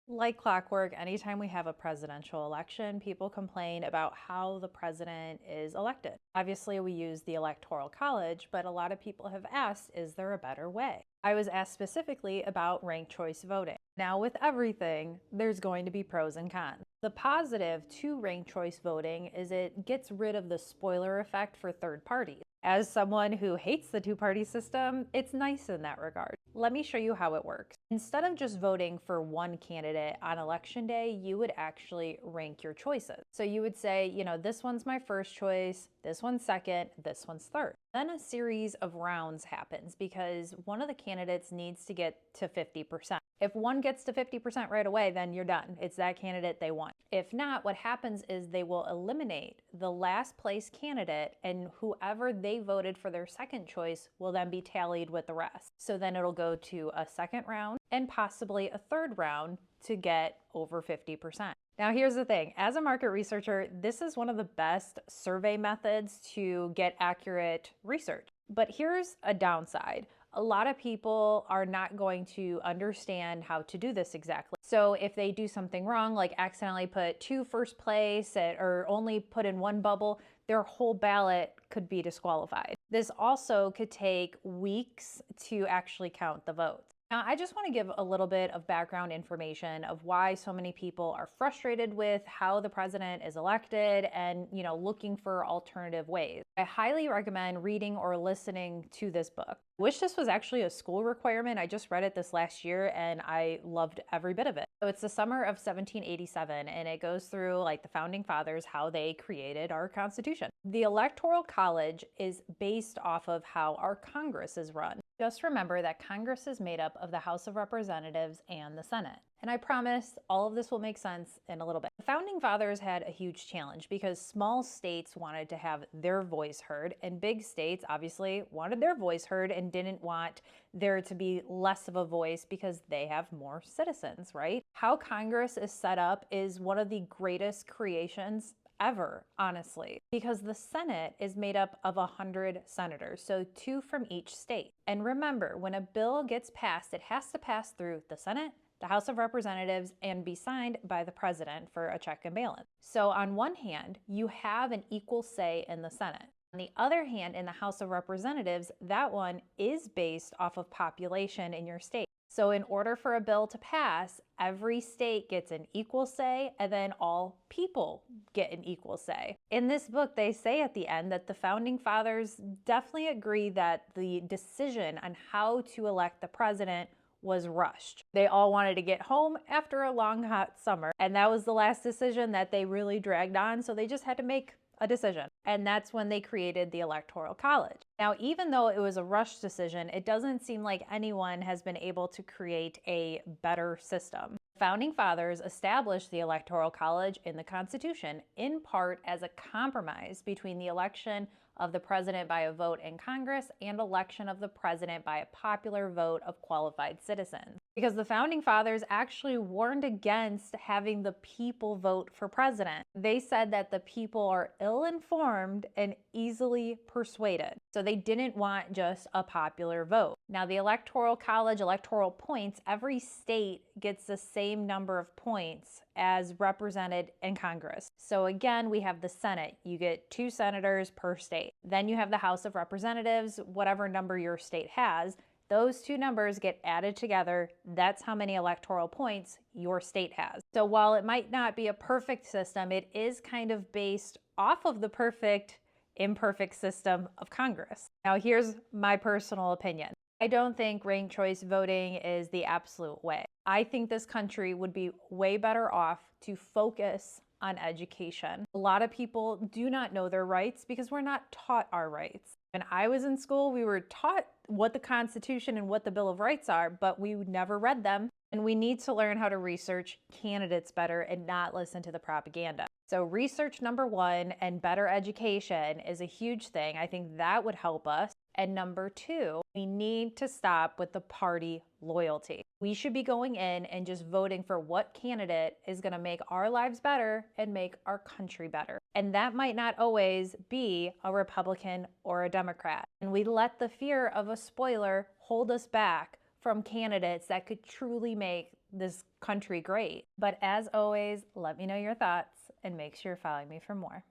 Like clockwork, anytime we have a presidential election, people complain about how the president is elected. Obviously, we use the Electoral College, but a lot of people have asked, is there a better way? I was asked specifically about ranked choice voting. Now, with everything, there's going to be pros and cons. The positive to ranked choice voting is it gets rid of the spoiler effect for third parties. As someone who hates the two-party system, it's nice in that regard. Let me show you how it works. Instead of just voting for one candidate on election day, you would actually rank your choices. So you would say, this one's my first choice, this one's second, this one's third. Then a series of rounds happens because one of the candidates needs to get to 50%. If one gets to 50% right away, then you're done. It's that candidate they want. If not, what happens is they will eliminate the last place candidate, and whoever they voted for their second choice will then be tallied with the rest. So then it'll go to a second round and possibly a third round to get over 50%. Now, here's the thing. As a market researcher, this is one of the best survey methods to get accurate research. But here's a downside. A lot of people are not going to understand how to do this exactly. So if they do something wrong, like accidentally put 2 first place or only put in 1 bubble, their whole ballot could be disqualified. This also could take weeks to actually count the votes. Now, I just want to give a little bit of background information of why so many people are frustrated with how the president is elected and, looking for alternative ways. I highly recommend reading or listening to this book. I wish this was actually a school requirement. I just read it this last year and I loved every bit of it. So it's the summer of 1787 and it goes through like the founding fathers, how they created our Constitution. The Electoral College is based off of how our Congress is run. Just remember that Congress is made up of the House of Representatives and the Senate. And I promise all of this will make sense in a little bit. The founding fathers had a huge challenge because small states wanted to have their voice heard, and big states obviously wanted their voice heard and didn't want there to be less of a voice because they have more citizens, right? How Congress is set up is one of the greatest creations ever, honestly, because the Senate is made up of 100 senators, so 2 from each state. And remember, when a bill gets passed, it has to pass through the Senate, the House of Representatives, and be signed by the president for a check and balance. So on one hand, you have an equal say in the Senate. On the other hand, in the House of Representatives, that one is based off of population in your state. So in order for a bill to pass, every state gets an equal say, and then all people get an equal say. In this book, they say at the end that the founding fathers definitely agree that the decision on how to elect the president was rushed. They all wanted to get home after a long, hot summer, and that was the last decision that they really dragged on, so they just had to make a decision. And that's when they created the Electoral College. Now, even though it was a rushed decision, it doesn't seem like anyone has been able to create a better system. Founding fathers established the Electoral College in the Constitution, in part as a compromise between the election of the president by a vote in Congress and election of the president by a popular vote of qualified citizens. Because the founding fathers actually warned against having the people vote for president. They said that the people are ill-informed and easily persuaded. So they didn't want just a popular vote. Now, the Electoral College, Electoral Points, every state gets the same number of points as represented in Congress. So again, we have the Senate. You get 2 senators per state. Then you have the House of Representatives, whatever number your state has. Those 2 numbers get added together. That's how many electoral points your state has. So while it might not be a perfect system, it is kind of based off of the perfect, imperfect system of Congress. Now, here's my personal opinion. I don't think ranked choice voting is the absolute way. I think this country would be way better off to focus on education. A lot of people do not know their rights because we're not taught our rights. When I was in school, we were taught what the Constitution and what the Bill of Rights are, but we never read them. And we need to learn how to research candidates better and not listen to the propaganda. So research number 1 and better education is a huge thing. I think that would help us. And number 2, we need to stop with the party loyalty. We should be going in and just voting for what candidate is going to make our lives better and make our country better. And that might not always be a Republican or a Democrat. And we let the fear of a spoiler hold us back from candidates that could truly make this country great. But as always, let me know your thoughts and make sure you're following me for more.